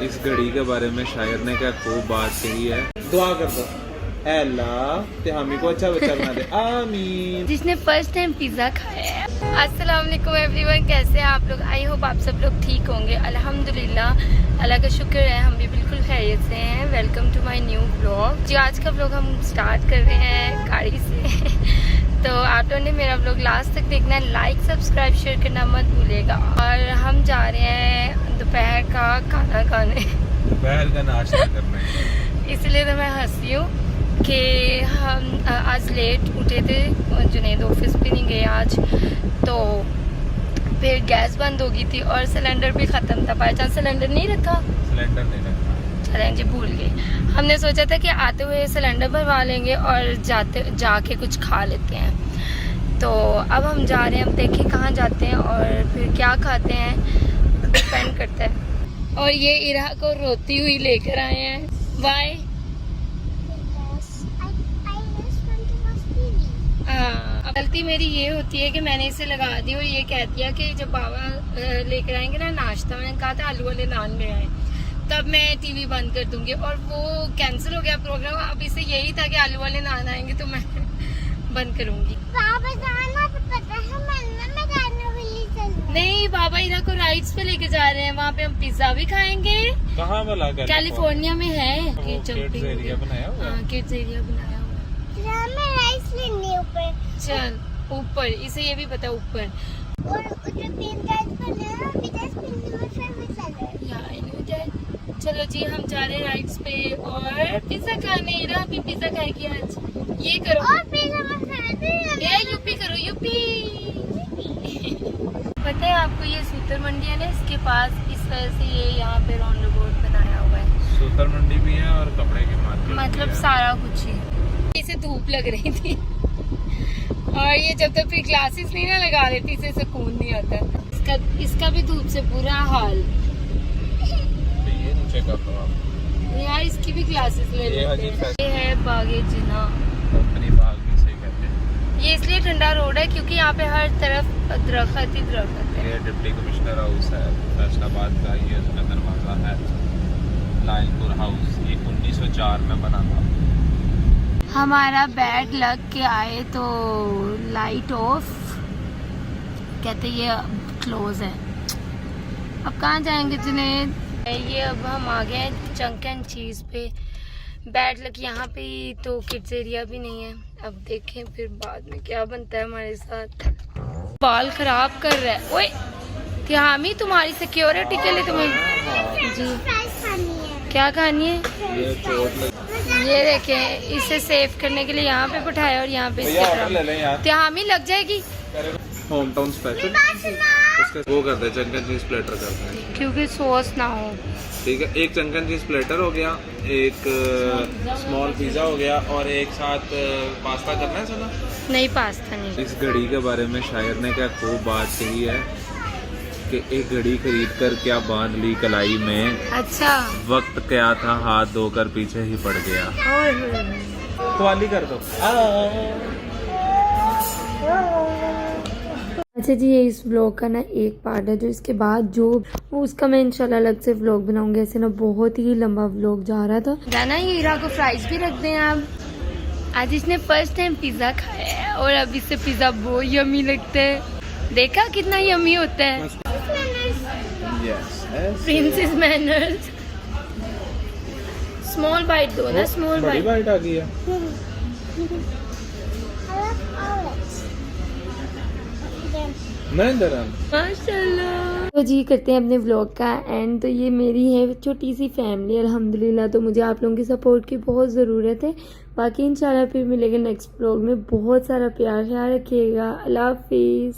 इस घड़ी के बारे में शायर ने क्या खूब बात कही है। दुआ कर दो अल्लाह ते हामी को अच्छा बच्चा बना दे, आमीन। जिसने फर्स्ट टाइम पिज़्ज़ा खाया है। अस्सलाम वालेकुम एवरीवन, कैसे हैं आप लोग? आई होप आप सब लोग ठीक होंगे। अल्हम्दुलिल्लाह, अल्लाह का शुक्र है, हम भी बिल्कुल खैरियत से हैं। Welcome to my new vlog. जी आज का व्लॉग हम स्टार्ट कर रहे हैं गाड़ी से तो आप लोगों ने मेरा व्लॉग लास्ट तक देखना है, लाइक सब्सक्राइब शेयर करना मत भूलिएगा। और हम जा रहे हैं दोपहर का खाना खाने, दोपहर का नाश्ता करना है। इसलिए तो मैं हंसी हूँ कि हम आज लेट उठे थे, जुनैद ऑफिस भी नहीं गए आज, तो फिर गैस बंद हो गई थी और सिलेंडर भी ख़त्म था। बाई चांस सिलेंडर नहीं रखा, सिलेंडर नहीं रखा, चलें जी भूल गए। हमने सोचा था कि आते हुए सिलेंडर भरवा लेंगे और जाके कुछ खा लेते हैं। तो अब हम जा रहे हैं, हम देखें कहाँ जाते हैं और फिर क्या खाते हैं, डिपेंड करता है। और ये इरा को रोती हुई लेकर आए हैं। वाई गलती मेरी ये होती है कि मैंने इसे लगा दी और ये कह दिया कि जब बाबा लेकर आएंगे ना नाश्ता, मैंने कहा था आलू वाले नान ले आए, तब मैं टीवी बंद कर दूंगी, और वो कैंसिल हो गया प्रोग्राम। अब इसे यही था कि आलू वाले नान आएंगे तो मैं बंद करूंगी। नहीं, बाबा इरा को राइड्स पे लेके जा रहे हैं, वहाँ पे हम पिज्जा भी खाएंगे। कहाँ वाला कैलिफोर्निया में है किड्स एरिया बनाया हुआ है। किड्स एरिया बनाया हुआ है। चल ऊपर, इसे ये भी पता ऊपर। चलो जी हम जा रहे हैं राइड्स पे और पिज्जा खाने। इरा भी पिज्जा खाएगी आज। ये करो ये यूपी करो, यूपी। पता है आपको ये सूतर मंडी है ना, इसके पास, इस वजह से ये यहाँ पे राउंड अबाउट बनाया हुआ है। सूतर मंडी भी है और कपड़े की मार्केट, मतलब सारा कुछ ही। इसे धूप लग रही थी और ये जब तक फिर ग्लासेस नहीं ना लगा लेती इसे सुकून नहीं आता। इसका भी धूप से बुरा हाल। ये नीचे कर दो आप यार, इसकी भी क्लासेस ले लेते हैं। ये है बागे जिना, कंपनी बाग से कहते हैं। ये इसलिए ठंडा रोड है क्योंकि यहाँ पे हर तरफ दरख्त ही दरख्त है। ये डिप्टी कमिश्नर हाउस है फैसलाबाद का, ये उसका दरवाजा है। लाइनपुर हाउस ये 1904 में बना था। हमारा बैड लग के आए तो लाइट ऑफ, कहते ये क्लोज है। अब कहाँ जाएंगे जुनैद? ये अब हम आ गए हैं चंक एंड चीज़ पे। बैड लग यहाँ पे ही, तो किड्स एरिया भी नहीं है। अब देखें फिर बाद में क्या बनता है हमारे साथ। बाल खराब कर रहा है। ओए त्यामी, तुम्हारी सिक्योरिटी के लिए तुम्हें जी क्या खानी है? ये देखें, इसे सेव करने के लिए यहाँ पे बिठाया और यहाँ पे त्यामी लग जाएगी। होम टाउन स्पेशल वो करते हैं, चंकन चीज प्लेटर करते हैं क्योंकि सॉस ना हो। ठीक है, एक चंकन चीज प्लेटर हो गया, एक स्मॉल पिज्जा हो गया और एक साथ पास्ता करना है। सुना नहीं, पास्ता नहीं। इस घड़ी के बारे में शायर ने क्या खूब बात कही है कि एक घड़ी खरीद कर क्या बांध ली कलाई में। अच्छा, वक्त क्या था हाथ धोकर पीछे ही पड़ गया। कवाली कर दो। अच्छा जी, ये इस ब्लॉग का ना एक पार्ट है, जो इसके बाद जो उसका मैं इंशाल्लाह अलग से व्लॉग बनाऊंगी। ऐसे ना बहुत ही लंबा व्लॉग जा रहा था। जाना ये इरा को फ्राइज भी रख दें आप। आज इसने फर्स्ट टाइम पिज्जा खाया है और अब इससे पिज्जा बहुत यमी लगता है। देखा कितना यमी होता है। Princess manners. स्मॉल बाइट दो ना, स्मॉल बाइट आ गई है। माशाल्लाह। तो जी करते हैं अपने व्लॉग का एंड। तो ये मेरी है छोटी सी फैमिली अल्हम्दुलिल्लाह, तो मुझे आप लोगों की सपोर्ट की बहुत ज़रूरत है। बाकी इंशाल्लाह फिर मिलेंगे नेक्स्ट व्लॉग में। बहुत सारा प्यार ख्याल रखिएगा। अल्लाह हाफिज़।